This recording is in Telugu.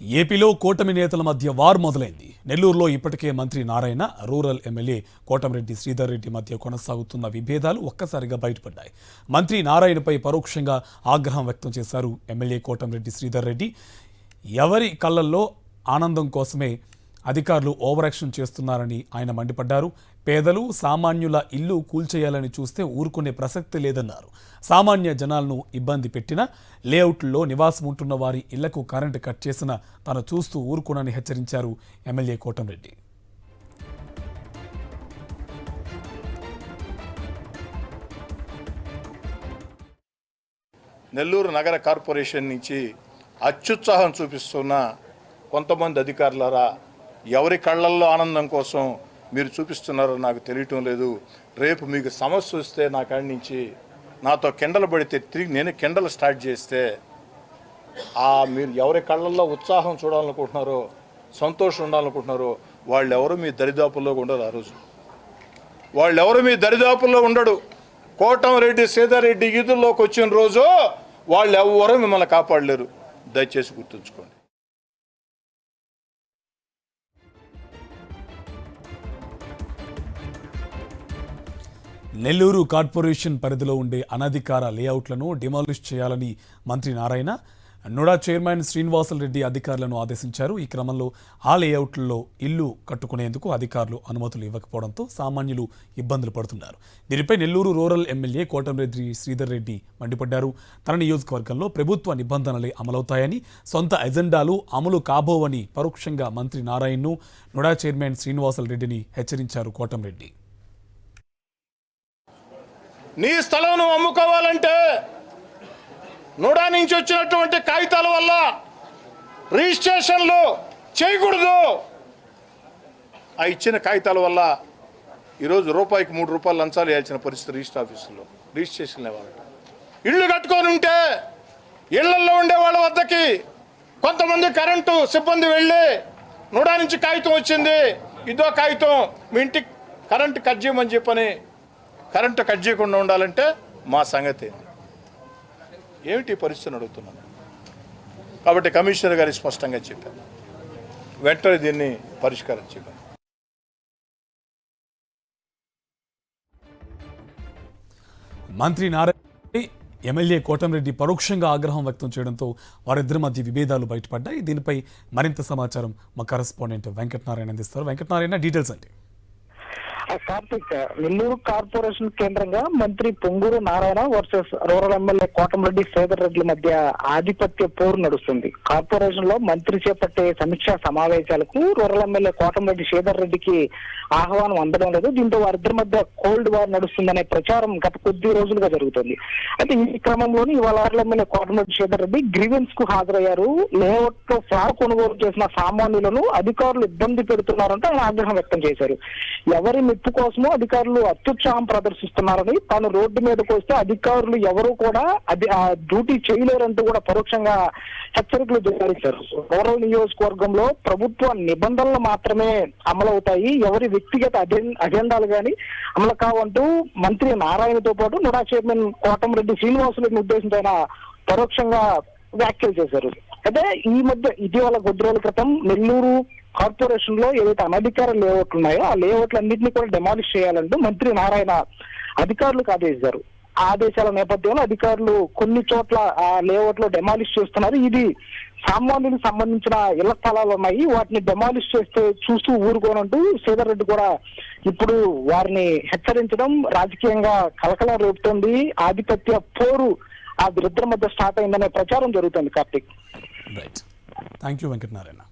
ఏపీలో కూటమి నేతల మధ్య వార్ మొదలైంది. నెల్లూరులో ఇప్పటికే మంత్రి నారాయణ, రూరల్ ఎమ్మెల్యే కోటమిరెడ్డి శ్రీధర్ రెడ్డి మధ్య కొనసాగుతున్న విభేదాలు ఒక్కసారిగా బయటపడ్డాయి. మంత్రి నారాయణపై పరోక్షంగా ఆగ్రహం వ్యక్తం చేశారు ఎమ్మెల్యే కోటమిరెడ్డి శ్రీధర్ రెడ్డి. ఎవరి కళ్ళల్లో ఆనందం కోసమే అధికారులు ఓవరాక్షన్ చేస్తున్నారని ఆయన మండిపడ్డారు. పేదలు, సామాన్యుల ఇల్లు కూల్చేయాలని చూస్తే ఊరుకునే ప్రసక్తి లేదన్నారు. సామాన్య జనాలను ఇబ్బంది పెట్టినా, లేఅవుట్లో నివాసం ఉంటున్న వారి ఇళ్లకు కరెంటు కట్ చేసినా తాను చూస్తూ ఊరుకునని హెచ్చరించారు ఎమ్మెల్యే కోటమిరెడ్డి. నెల్లూరు నగర కార్పొరేషన్ నుంచి అత్యుత్సాహం చూపిస్తున్న కొంతమంది అధికారులారా, ఎవరి కళ్ళల్లో ఆనందం కోసం మీరు చూపిస్తున్నారో నాకు తెలియటం లేదు. రేపు మీకు సమస్య వస్తే నా కాడి నుంచి నాతో కెండలు పడితే తిరిగి నేను కెండలు స్టార్ట్ చేస్తే మీరు ఎవరి కళ్ళల్లో ఉత్సాహం చూడాలనుకుంటున్నారో, సంతోషం ఉండాలనుకుంటున్నారో వాళ్ళెవరు మీ దరిదాపుల్లో ఉండరు. ఆ రోజు వాళ్ళెవరు మీ దరిదాపుల్లో ఉండడు. కోటమిరెడ్డి శ్రీధర్ రెడ్డి ఈదుల్లోకి వచ్చిన రోజు వాళ్ళు ఎవరూ మిమ్మల్ని కాపాడలేరు. దయచేసి గుర్తుంచుకోండి. నెల్లూరు కార్పొరేషన్ పరిధిలో ఉండే అనధికార లేఅవుట్లను డిమాలిష్ చేయాలని మంత్రి నారాయణ, నుడా చైర్మన్ శ్రీనివాసరెడ్డి అధికారులను ఆదేశించారు. ఈ క్రమంలో ఆ లేఅవుట్లలో ఇల్లు కట్టుకునేందుకు అధికారులు అనుమతులు ఇవ్వకపోవడంతో సామాన్యులు ఇబ్బందులు పడుతున్నారు. దీనిపై నెల్లూరు రూరల్ ఎమ్మెల్యే కోటమిరెడ్డి శ్రీధర్ రెడ్డి మండిపడ్డారు. తన నియోజకవర్గంలో ప్రభుత్వ నిబంధనలే అమలవుతాయని, సొంత ఎజెండాలు అమలు కాబోవని పరోక్షంగా మంత్రి నారాయణను, నుడా చైర్మన్ శ్రీనివాసరెడ్డిని హెచ్చరించారు కోటమిరెడ్డి. నీ స్థలం నువ్వు అమ్ముకోవాలంటే నుడా నుంచి వచ్చినటువంటి కాగితాల వల్ల రిజిస్ట్రేషన్లు చేయకూడదు. ఆ ఇచ్చిన కాగితాల వల్ల ఈరోజు రూపాయికి 3 రూపాయలు లంచాలు వేయాల్సిన పరిస్థితి రిజిస్టర్ ఆఫీసులో రిజిస్ట్రేషన్ ఇవ్వాలంట. ఇళ్ళు కట్టుకొని ఉంటే ఇళ్లలో ఉండే వాళ్ళ వద్దకి కొంతమంది కరెంటు సిబ్బంది వెళ్ళి నుడా నుంచి కాగితం వచ్చింది, ఇదో కాగితం, మీ ఇంటికి కరెంటు కట్ చేయమని చెప్పని కరెంటు కట్ చేయకుండా ఉండాలంటే మా సంగతి ఏమిటి పరిస్థితిని అడుగుతున్నాను. కాబట్టి కమిషనర్ గారు స్పష్టంగా చెప్పారు, వెంటనే దీన్ని పరిష్కారం చేయాలి. మంత్రి నారాయణ, ఎమ్మెల్యే కోటమిరెడ్డి పరోక్షంగా ఆగ్రహం వ్యక్తం చేయడంతో వారిద్దరి మధ్య విభేదాలు బయటపడ్డాయి. దీనిపై మరింత సమాచారం మా కరెస్పాండెంట్ వెంకటనారాయణ అందిస్తారు. వెంకటనారాయణ, డీటెయిల్స్ అంటే కార్తిక్, నెల్లూరు కార్పొరేషన్ కేంద్రంగా మంత్రి Ponguru Narayana versus rural MLA Kotamreddy Sridhar Reddy మధ్య ఆధిపత్య పోరు నడుస్తుంది. కార్పొరేషన్ లో మంత్రి చేపట్టే సమీక్షా సమావేశాలకు రూరల్ ఎమ్మెల్యే కోటమిరెడ్డి శ్రీధర్ రెడ్డికి ఆహ్వానం అందడం లేదు. దీంతో వారిద్దరి మధ్య కోల్డ్ వార్ నడుస్తుందనే ప్రచారం గత కొద్ది రోజులుగా జరుగుతుంది. అయితే ఈ క్రమంలోని ఇవాళ rural MLA Kotamreddy Sridhar Reddy grievance కు హాజరయ్యారు. లేఅవుట్ లో ఫ్లాట్ కొనుగోలు చేసిన సామాన్యులను అధికారులు ఇబ్బంది పెడుతున్నారంటే ఆయన ఆగ్రహం వ్యక్తం చేశారు. ఎవరి మెప్పు కోసమో అధికారులు అత్యుత్సాహం ప్రదర్శిస్తున్నారని, తాను రోడ్డు మీదకి వస్తే అధికారులు ఎవరు కూడా డ్యూటీ చేయలేరంటూ కూడా పరోక్షంగా హెచ్చరికలు జారించారు. రూరల్ నియోజకవర్గంలో ప్రభుత్వ నిబంధనలు మాత్రమే అమలవుతాయి, ఎవరి వ్యక్తిగత అజెండాలు కానీ అమలు కావంటూ మంత్రి నారాయణతో పాటు నుడా చైర్మన్ కోటమిరెడ్డి శ్రీనివాసరెడ్డిని ఉద్దేశించి ఆయన పరోక్షంగా వ్యాఖ్యలు చేశారు. అయితే ఈ మధ్య ఇటీవల కొద్ది రోజుల క్రితం నెల్లూరు కార్పొరేషన్ లో ఏదైతే అనధికార లేఅవుట్లు ఉన్నాయో ఆ లేఅవుట్లన్నింటినీ కూడా డెమాలిష్ చేయాలంటూ మంత్రి నారాయణ అధికారులకు ఆదేశించారు. ఆ ఆదేశాల నేపథ్యంలో అధికారులు కొన్ని చోట్ల ఆ లేఅవుట్ లో డెమాలిష్ చేస్తున్నారు. ఇది సామాన్యులకు సంబంధించిన ఇళ్ల స్థలాలు ఉన్నాయి, వాటిని డెమాలిష్ చేస్తే చూస్తూ ఊరుకోనంటూ శ్రీధర్ రెడ్డి కూడా ఇప్పుడు వారిని హెచ్చరించడం రాజకీయంగా కలకలం రేపుతోంది. ఆధిపత్య పోరు ఆ వీరిద్దరి మధ్య స్టార్ట్ అయిందనే ప్రచారం జరుగుతుంది. Karthik, right, thank you Venkatanarayana.